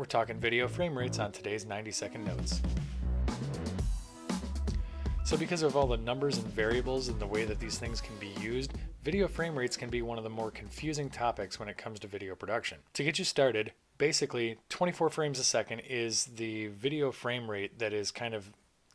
we're talking video frame rates on today's 90-second notes. So because of all the numbers and variables and the way that these things can be used, video frame rates can be one of the more confusing topics when it comes to video production. To get you started, basically 24 frames a second is the video frame rate that is kind of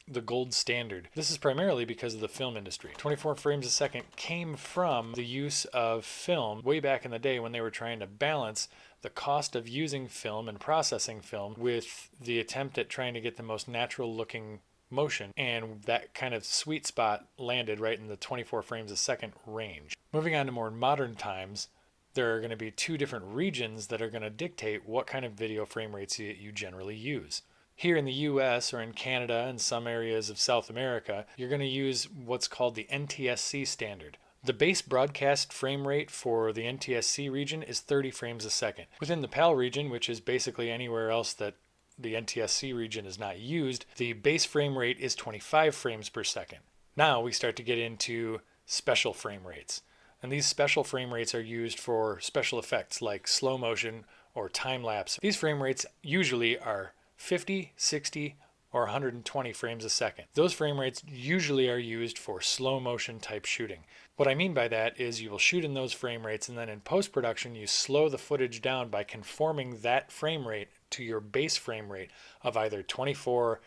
the gold standard. This is primarily because of the film industry. 24 frames a second came from the use of film way back in the day when they were trying to balance the cost of using film and processing film with the attempt at trying to get the most natural looking motion, and that kind of sweet spot landed right in the 24 frames a second range. Moving on to more modern times, there are going to be two different regions that are going to dictate what kind of video frame rates you generally use. Here in the US or in Canada and some areas of South America, you're going to use what's called the NTSC standard. The base broadcast frame rate for the NTSC region is 30 frames a second. Within the PAL region, which is basically anywhere else that the NTSC region is not used, the base frame rate is 25 frames per second. Now we start to get into special frame rates. And these special frame rates are used for special effects like slow motion or time lapse. These frame rates usually are 50, 60, or 120 frames a second. Those frame rates usually are used for slow motion type shooting. What I mean by that is you will shoot in those frame rates, and then in post-production you slow the footage down by conforming that frame rate to your base frame rate of either 24,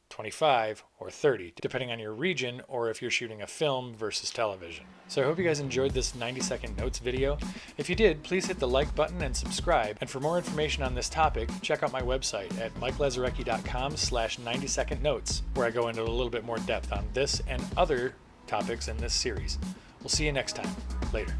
25, or 30, depending on your region or if you're shooting a film versus television. So I hope you guys enjoyed this 90-second notes video. If you did, please hit the like button and subscribe. And for more information on this topic, check out my website at mikelazarecki.com/90second notes, where I go into a little bit more depth on this and other topics in this series. We'll see you next time. Later.